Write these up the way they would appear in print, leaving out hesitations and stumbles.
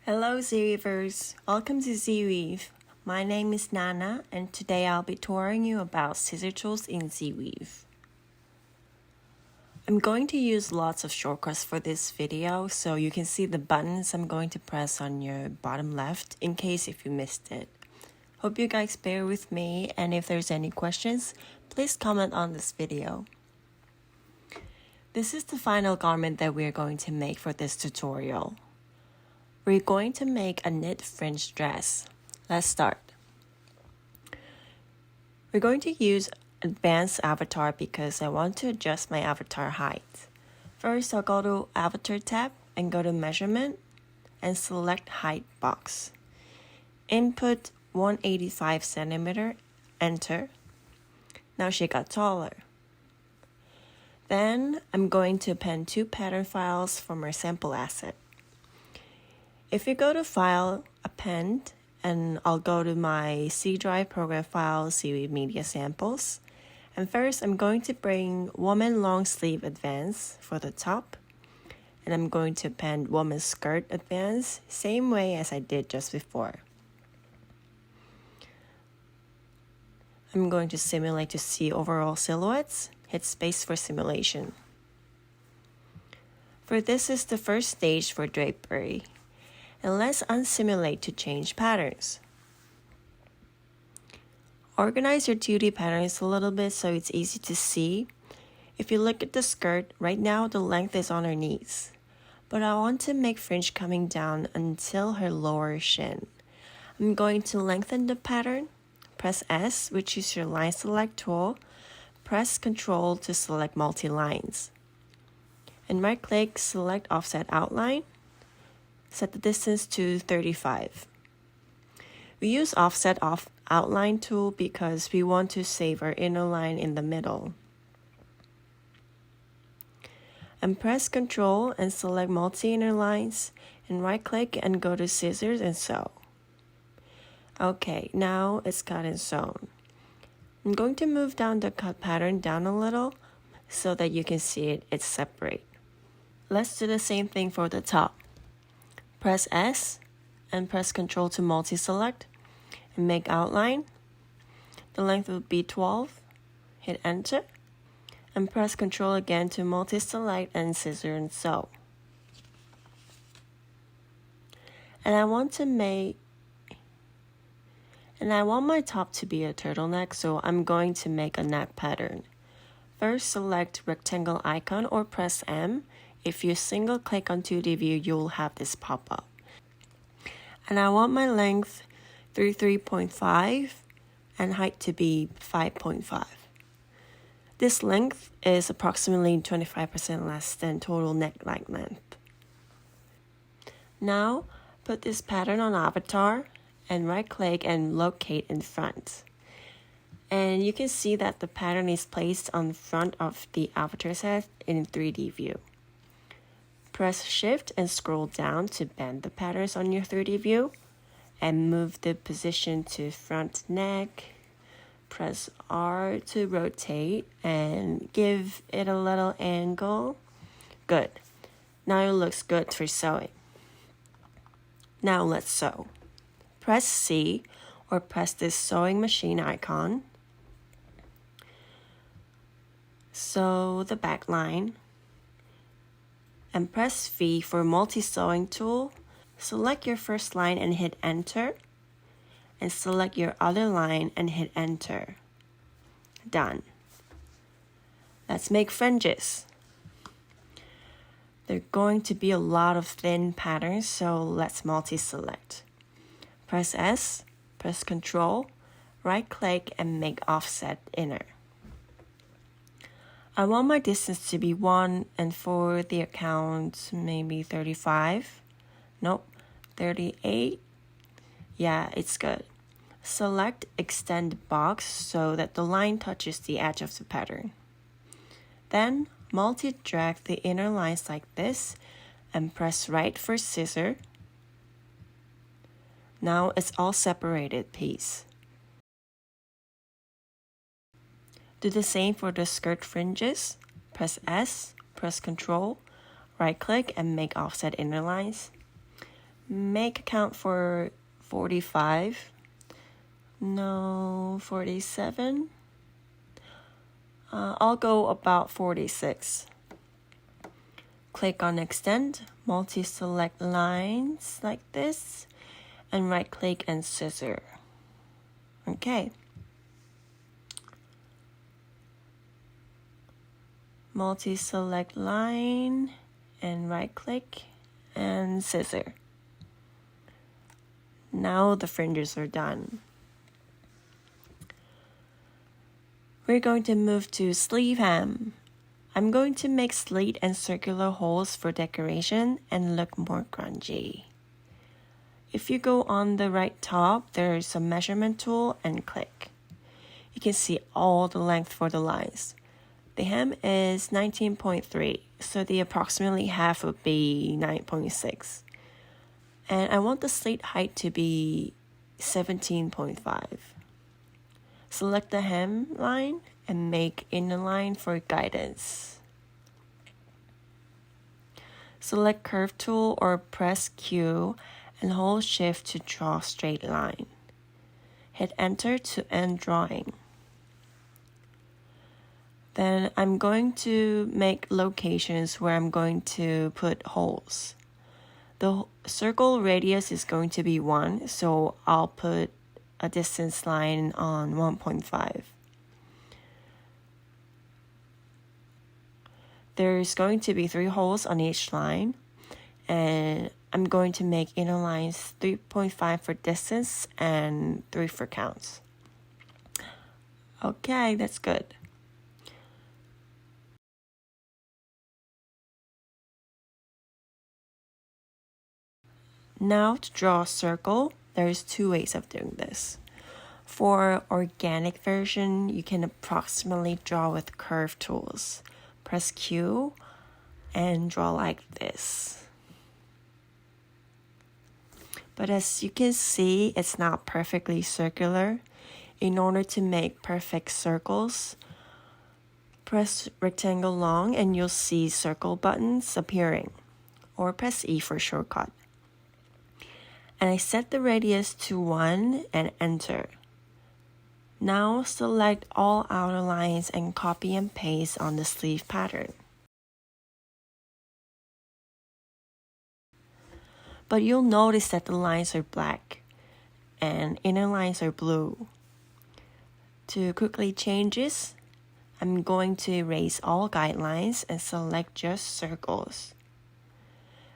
Hello Z-Weavers, welcome to Z-Weave. My name is Nana and today I'll be touring you about scissor tools in Z-Weave. I'm going to use lots of shortcuts for this video so you can see the buttons I'm going to press on your bottom left in case if you missed it. Hope you guys bear with me, and if there's any questions, please comment on this video. This is the final garment that we're going to make for this tutorial. We're going to make a knit fringe dress. Let's start. We're going to use advanced avatar because I want to adjust my avatar height. First, I'll go to avatar tab and go to measurement and select height box. Input 185 centimeter, enter. Now she got taller. Then I'm going to append two pattern files from our sample asset. If you go to File, Append, and I'll go to my C drive program file, Z-Weave Media Samples. And first, I'm going to bring Woman Long Sleeve Advance for the top. And I'm going to append Woman Skirt Advance, same way as I did just before. I'm going to simulate to see overall silhouettes. Hit space for simulation. For this is the first stage for drapery. And let's unsimulate to change patterns. Organize your 2D patterns a little bit so it's easy to see. If you look at the skirt, right now the length is on her knees. But I want to make fringe coming down until her lower shin. I'm going to lengthen the pattern. Press S, which is your line select tool. Press Ctrl to select multi-lines. And right-click, select Offset Outline. Set the distance to 35. We use Offset Outline tool because we want to save our inner line in the middle. And press Ctrl and select multi-inner lines, and right-click and go to Scissors and Sew. Okay, now it's cut and sewn. I'm going to move down the cut pattern down a little so that you can see it's separate. Let's do the same thing for the top. Press S and press Ctrl to multi-select and make outline. The length will be 12. Hit enter and press Ctrl again to multi-select and scissor and sew. And I want my top to be a turtleneck, so I'm going to make a neck pattern. First, select rectangle icon or press M. If you single click on 2D view, you'll have this pop up. And I want my length 3.5 and height to be 5.5. This length is approximately 25% less than total neckline length. Now, put this pattern on avatar and right click and locate in front. And you can see that the pattern is placed on front of the avatar set in 3D view. Press Shift and scroll down to bend the patterns on your 3D view and move the position to front neck. Press R to rotate and give it a little angle. Good. Now it looks good for sewing. Now let's sew. Press C or press this sewing machine icon. Sew the back line. And press V for multi-sewing tool. Select your first line and hit enter. And select your other line and hit enter. Done. Let's make fringes. There are going to be a lot of thin patterns, so let's multi-select. Press S, press Ctrl, right click and make offset inner. I want my distance to be 1 and for the account maybe 35. Nope, 38. Yeah, it's good. Select extend box so that the line touches the edge of the pattern. Then multi-drag the inner lines like this and press right for scissor. Now it's all separated piece. Do the same for the skirt fringes. Press S, press Ctrl, right click and make offset inner lines. make a count for 45. No, 47. I'll go about 46. Click on Extend, multi-select lines like this, and right-click and scissor. Okay. Multi-select line, and right-click and scissor. Now the fringes are done. We're going to move to sleeve hem. I'm going to make slit and circular holes for decoration and look more grungy. If you go on the right top, there's a measurement tool and click. You can see all the length for the lines. The hem is 19.3, so the approximately half would be 9.6. And I want the slit height to be 17.5. Select the hem line and make inner line for guidance. Select curve tool or press Q and hold shift to draw straight line. Hit enter to end drawing. Then I'm going to make locations where I'm going to put holes. The circle radius is going to be 1, so I'll put a distance line on 1.5. There's going to be 3 holes on each line, and I'm going to make inner lines 3.5 for distance and 3 for counts. Okay, that's good. Now to draw a circle, there's 2 ways of doing this. For organic version, you can approximately draw with curve tools. Press Q and draw like this. But as you can see, it's not perfectly circular. In order to make perfect circles, press rectangle long and you'll see circle buttons appearing, or press E for shortcut. And I set the radius to 1 and enter. Now select all outer lines and copy and paste on the sleeve pattern. But you'll notice that the lines are black and inner lines are blue. To quickly change this, I'm going to erase all guidelines and select just circles.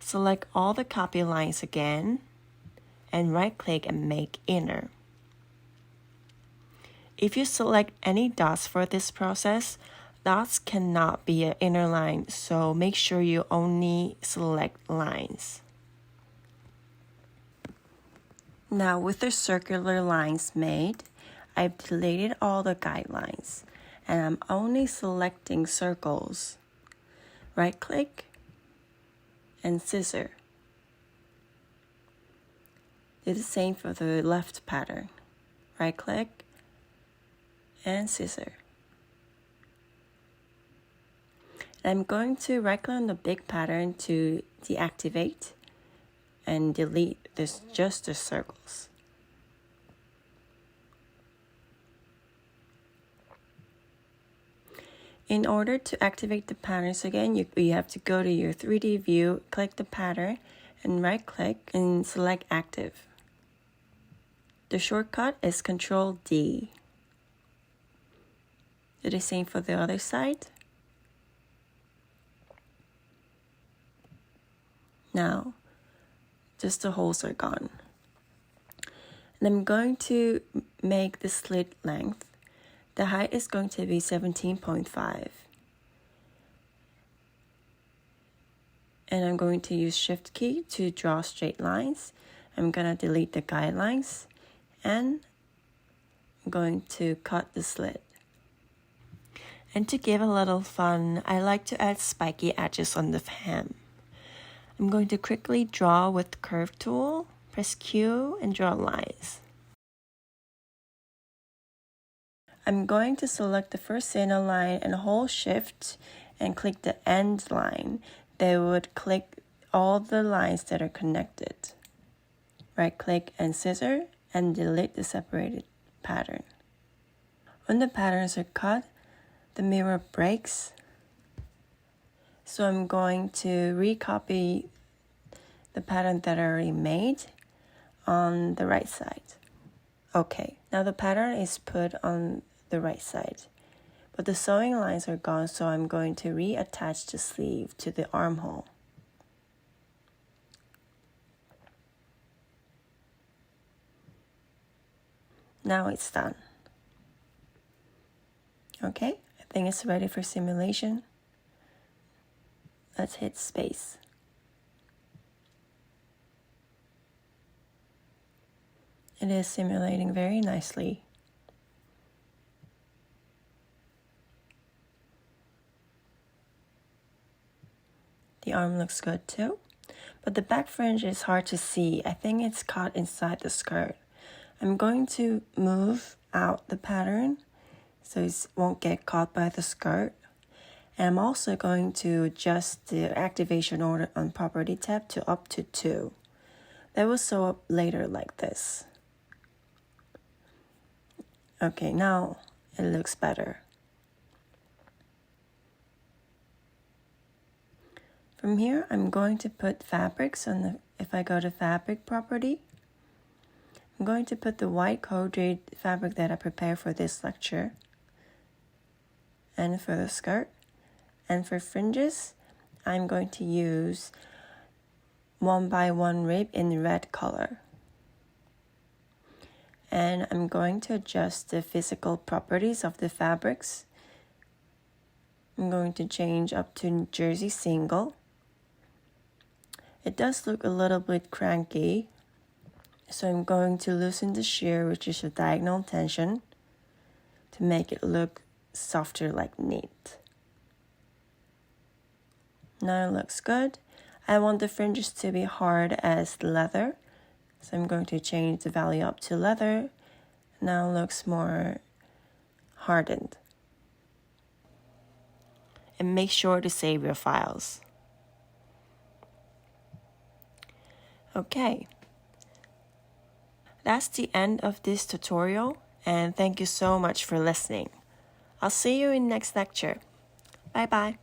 Select all the copy lines again and right-click and make inner. If you select any dots for this process, dots cannot be an inner line, so make sure you only select lines. Now with the circular lines made, I've deleted all the guidelines and I'm only selecting circles. Right-click and scissor. Do the same for the left pattern. Right-click and scissor. And I'm going to right-click on the big pattern to deactivate and delete just the circles. In order to activate the patterns again, you have to go to your 3D view, click the pattern, and right-click and select Active. The shortcut is Ctrl D. Do the same for the other side. Now, just the holes are gone. And I'm going to make the slit length. The height is going to be 17.5. And I'm going to use Shift key to draw straight lines. I'm going to delete the guidelines and I'm going to cut the slit. And to give a little fun, I like to add spiky edges on the hem. I'm going to quickly draw with the curve tool, press Q and draw lines. I'm going to select the first inner line and hold Shift and click the end line. They would click all the lines that are connected. right-click and scissor and delete the separated pattern. When the patterns are cut, the mirror breaks. So I'm going to recopy the pattern that I already made on the right side. Okay, now the pattern is put on the right side, but the sewing lines are gone, so I'm going to reattach the sleeve to the armhole. Now it's done. Okay, I think it's ready for simulation. Let's hit space. It is simulating very nicely. The arm looks good too, but the back fringe is hard to see. I think it's caught inside the skirt. I'm going to move out the pattern so it won't get caught by the skirt. And I'm also going to adjust the activation order on property tab to up to 2. That will sew up later like this. Okay, now it looks better. From here, I'm going to put fabrics on the, if I go to fabric property, I'm going to put the white corduroy fabric that I prepared for this lecture and for the skirt. And for fringes, I'm going to use 1x1 rib in red color. And I'm going to adjust the physical properties of the fabrics. I'm going to change up to jersey single. It does look a little bit cranky, so I'm going to loosen the shear, which is a diagonal tension, to make it look softer like knit. Now it looks good. I want the fringes to be hard as leather, so I'm going to change the value up to leather. Now it looks more hardened. And make sure to save your files. Okay. That's the end of this tutorial, and thank you so much for listening. I'll see you in next lecture. Bye bye.